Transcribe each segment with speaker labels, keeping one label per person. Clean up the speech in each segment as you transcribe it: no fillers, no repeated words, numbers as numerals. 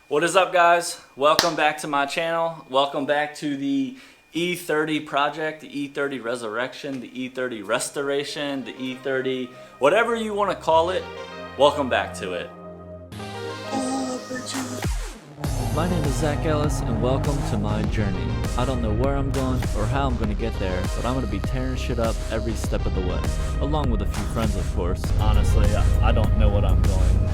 Speaker 1: What is up, guys? Welcome back to my channel. Welcome back to the E30 project, the E30 resurrection, the E30 restoration, the E30, whatever you want to call it. Welcome back to it.
Speaker 2: My name is Zach Ellis and welcome to my journey. I don't know where I'm going or how I'm going to get there, but I'm going to be tearing shit up every step of the way, along with a few friends, of course. Honestly, I don't know what I'm doing.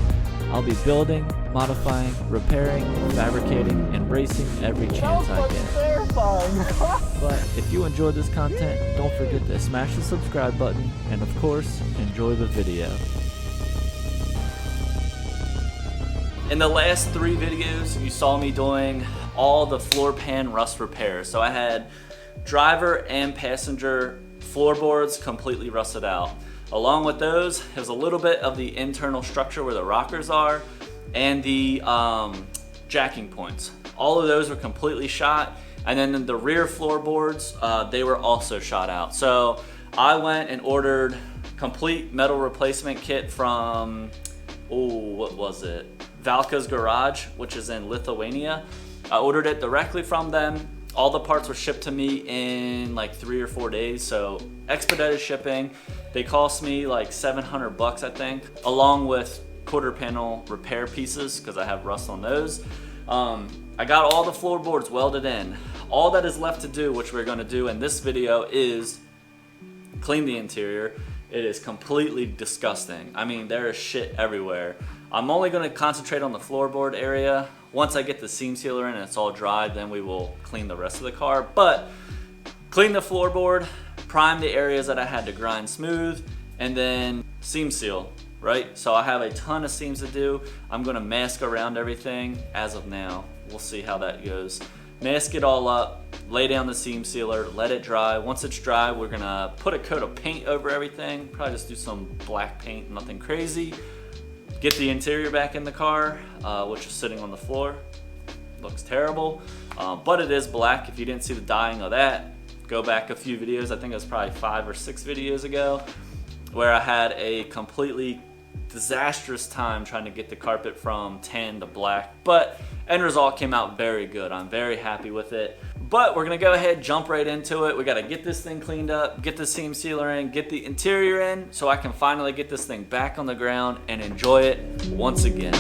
Speaker 2: I'll be building, modifying, repairing, fabricating, and racing every chance I get. But if you enjoyed this content, don't forget to smash the subscribe button and, of course, enjoy the video.
Speaker 1: In the last 3 videos, you saw me doing all the floor pan rust repairs. So I had driver and passenger floorboards completely rusted out. Along with those, there's a little bit of the internal structure where the rockers are and the jacking points. All of those were completely shot. And then the rear floorboards, they were also shot out. So I went and ordered complete metal replacement kit from, what was it? Valka's Garage, which is in Lithuania. I ordered it directly from them. All the parts were shipped to me in like 3 or 4 days, so expedited shipping. They cost me like $700, I think, along with quarter panel repair pieces because I have rust on those. I got all the floorboards welded in. All that is left to do, which we're going to do in this video, is clean the interior. It is completely disgusting. I mean, there is shit everywhere. I'm only going to concentrate on the floorboard area. Once I get the seam sealer in and it's all dried, then we will clean the rest of the car. But clean the floorboard, prime the areas that I had to grind smooth, and then seam seal, right? So I have a ton of seams to do. I'm going to mask around everything as of now. We'll see how that goes. Mask it all up, lay down the seam sealer, let it dry. Once it's dry, we're going to put a coat of paint over everything. Probably just do some black paint, nothing crazy. Get the interior back in the car, which is sitting on the floor. Looks terrible, but it is black. If you didn't see the dyeing of that, go back a few videos. I think it was probably 5 or 6 videos ago, where I had a completely disastrous time trying to get the carpet from tan to black, but end result came out very good. I'm very happy with it. But we're gonna go ahead, jump right into it. We gotta get this thing cleaned up, get the seam sealer in, get the interior in, so I can finally get this thing back on the ground and enjoy it once again.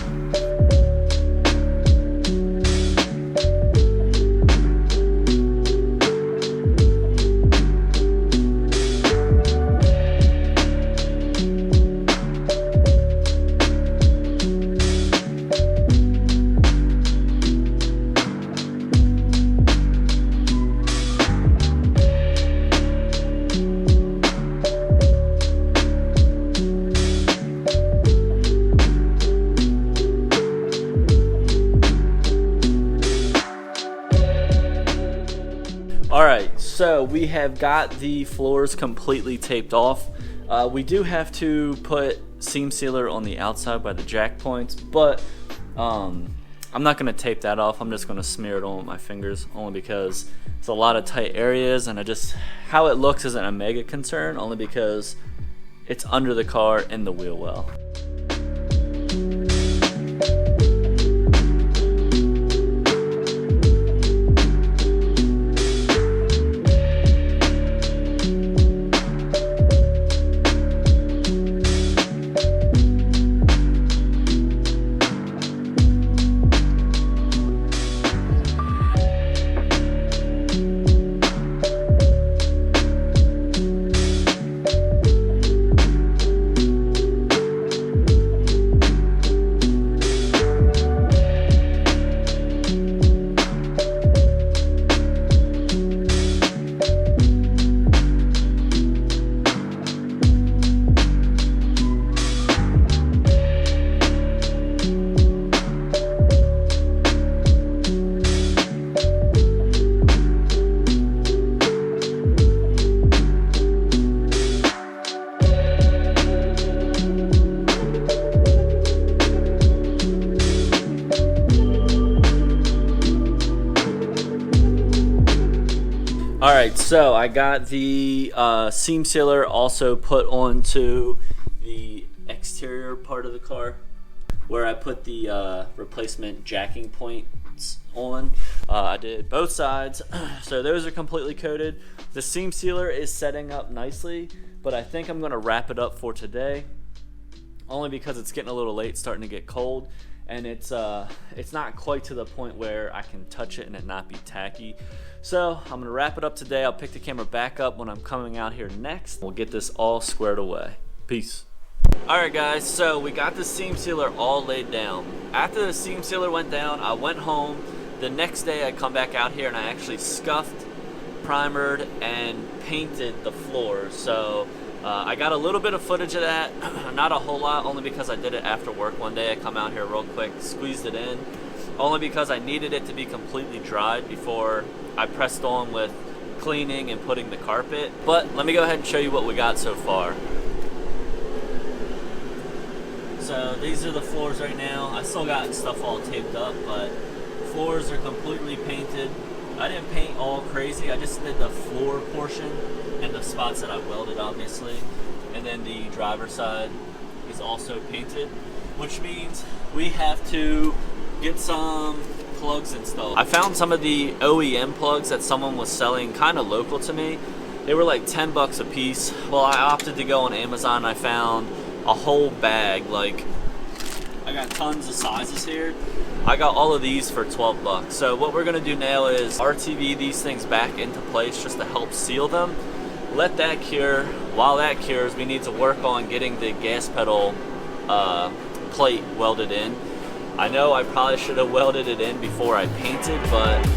Speaker 1: Alright, so we have got the floors completely taped off. We do have to put seam sealer on the outside by the jack points, but I'm not going to tape that off. I'm just going to smear it on with my fingers, only because it's a lot of tight areas, and how it looks isn't a mega concern, only because it's under the car in the wheel well. Alright, so I got the seam sealer also put onto the exterior part of the car. where I put the replacement jacking points on. I did both sides, so those are completely coated. The seam sealer is setting up nicely, but I think I'm going to wrap it up for today, only because it's getting a little late, starting to get cold, and it's not quite to the point where I can touch it and it not be tacky. So I'm going to wrap it up today. I'll pick the camera back up when I'm coming out here next. We'll get this all squared away. Peace. Alright guys, so we got the seam sealer all laid down. After the seam sealer went down, I went home. The next day I come back out here and I actually scuffed, primered, and painted the floors. So I got a little bit of footage of that, not a whole lot, only because I did it after work one day. I come out here real quick, squeezed it in, only because I needed it to be completely dried before I pressed on with cleaning and putting the carpet. But let me go ahead and show you what we got so far. So these are the floors right now. I still got stuff all taped up, but floors are completely painted. I didn't paint all crazy. I just did the floor portion and the spots that I welded, obviously. And then the driver's side is also painted, which means we have to get some plugs installed. I found some of the OEM plugs that someone was selling kind of local to me. They were like 10 bucks a piece. Well, I opted to go on Amazon and I found a whole bag. Like, I got tons of sizes here. I got all of these for 12 bucks. So what we're gonna do now is RTV these things back into place just to help seal them. Let that cure. While that cures, we need to work on getting the gas pedal plate welded in. I know I probably should have welded it in before I painted, but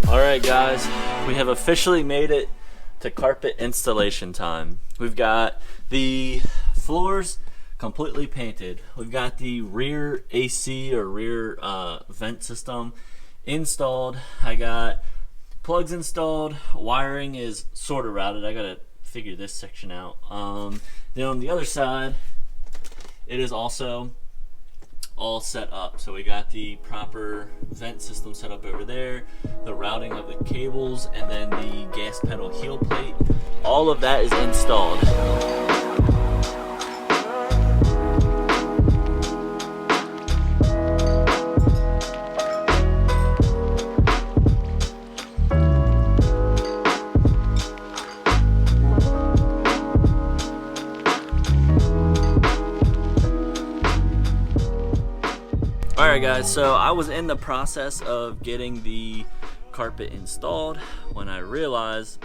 Speaker 1: Alright guys, we have officially made it to carpet installation time. We've got the floors completely painted. We've got the rear AC or rear vent system installed. I got plugs installed. Wiring is sort of routed. I gotta figure this section out. Then on the other side, it is also all set up. So we got the proper vent system set up over there, the routing of the cables, and then the gas pedal heel plate. All of that is installed. Alright guys, so I was in the process of getting the carpet installed when I realized,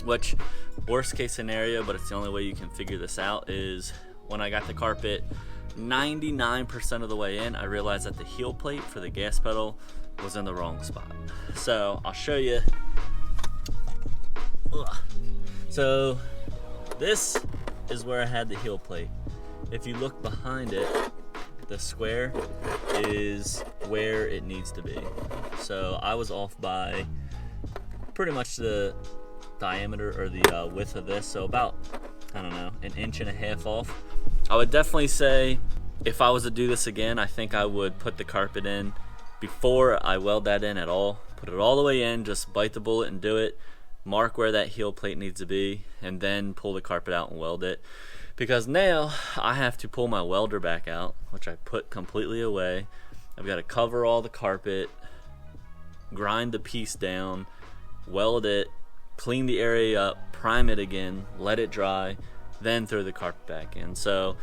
Speaker 1: which worst case scenario, but it's the only way you can figure this out, is when I got the carpet 99% of the way in, I realized that the heel plate for the gas pedal was in the wrong spot. So I'll show you. Ugh. So this is where I had the heel plate. If you look behind it, the square is where it needs to be. So I was off by pretty much the diameter or the width of this, so about, I don't know, 1.5 inches off. I would definitely say if I was to do this again, I think I would put the carpet in before I weld that in at all. Put it all the way in, just bite the bullet and do it. Mark where that heel plate needs to be, and then pull the carpet out and weld it. Because now I have to pull my welder back out, which I put completely away. I've got to cover all the carpet, grind the piece down, weld it, clean the area up, prime it again, let it dry, then throw the carpet back in. So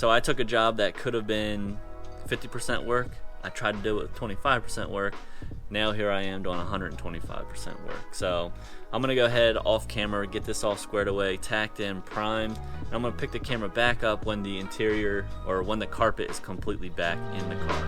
Speaker 1: I took a job that could have been 50% work. I tried to do it with 25% work. Now here I am doing 125% work. So I'm gonna go ahead off camera, get this all squared away, tacked in, primed, and I'm gonna pick the camera back up when the interior or when the carpet is completely back in the car.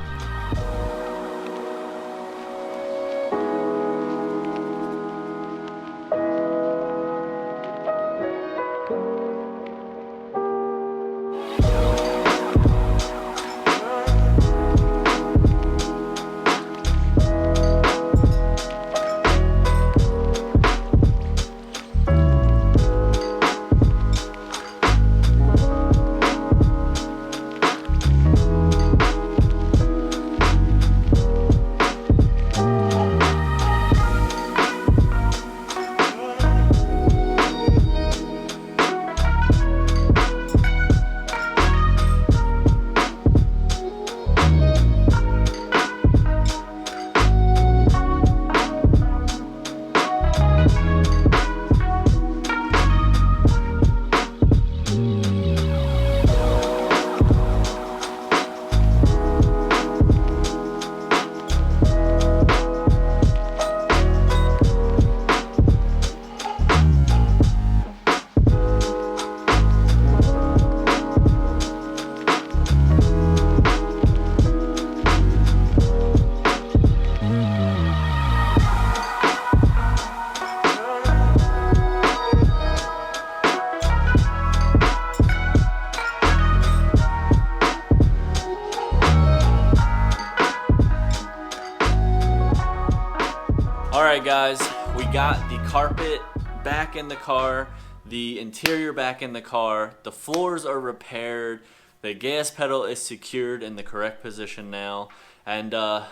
Speaker 1: Alright guys, we got the carpet back in the car, the interior back in the car, the floors are repaired, the gas pedal is secured in the correct position now, and I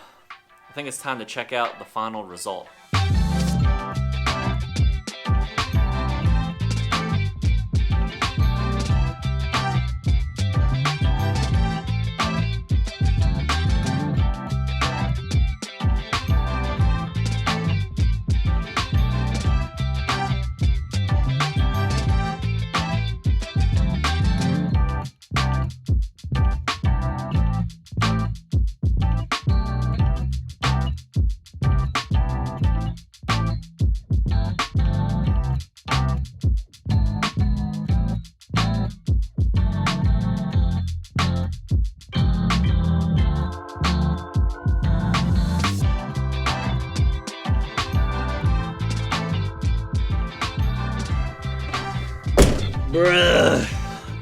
Speaker 1: think it's time to check out the final result. Bruh,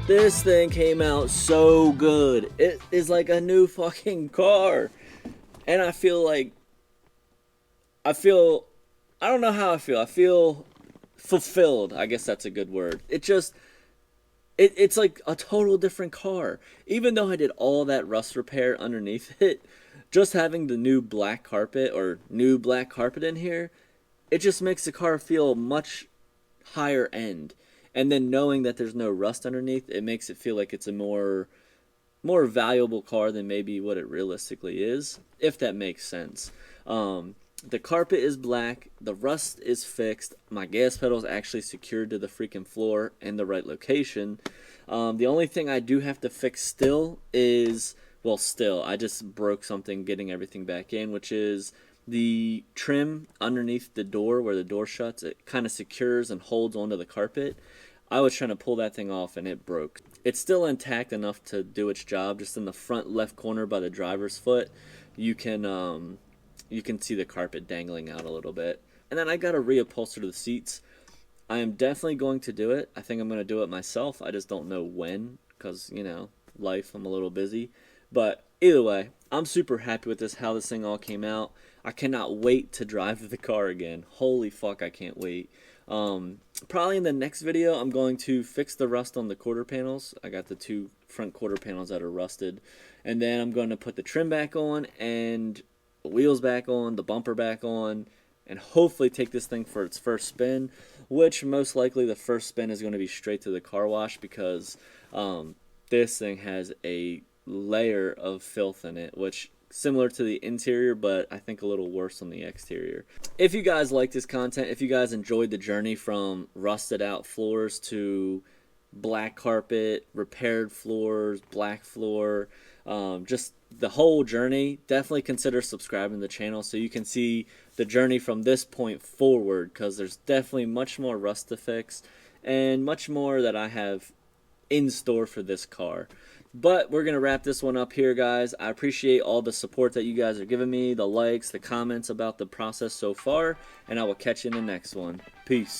Speaker 1: this thing came out so good. It is like a new fucking car. And I don't know how I feel. I feel fulfilled. I guess that's a good word. It's like a total different car. Even though I did all that rust repair underneath it, just having the new black carpet in here, it just makes the car feel much higher end. And then knowing that there's no rust underneath, it makes it feel like it's a more valuable car than maybe what it realistically is, if that makes sense. The carpet is black, the rust is fixed, my gas pedal is actually secured to the freaking floor in the right location. The only thing I do have to fix still is, I just broke something getting everything back in, which is the trim underneath the door where the door shuts. It kind of secures and holds onto the carpet. I was trying to pull that thing off and it broke. It's still intact enough to do its job. Just in the front left corner by the driver's foot, you can
Speaker 2: you can see the carpet dangling out a little bit. And then I got to reupholster the seats. I am definitely going to do it. I think I'm going to do it myself. I just don't know when because, you know, life, I'm a little busy. But either way, I'm super happy with this, how this thing all came out. I cannot wait to drive the car again. Holy fuck, I can't wait. Probably in the next video, I'm going to fix the rust on the quarter panels. I got the 2 front quarter panels that are rusted. And then I'm going to put the trim back on and the wheels back on, the bumper back on, and hopefully take this thing for its first spin, which most likely the first spin is going to be straight to the car wash because this thing has a layer of filth in it, which similar to the interior, but I think a little worse on the exterior. If you guys like this content, if you guys enjoyed the journey from rusted out floors to black carpet, repaired floors, black floor, just the whole journey, definitely consider subscribing to the channel so you can see the journey from this point forward, because there's definitely much more rust to fix and much more that I have in store for this car. But we're going to wrap this one up here, guys. I appreciate all the support that you guys are giving me, the likes, the comments about the process so far, and I will catch you in the next one. Peace.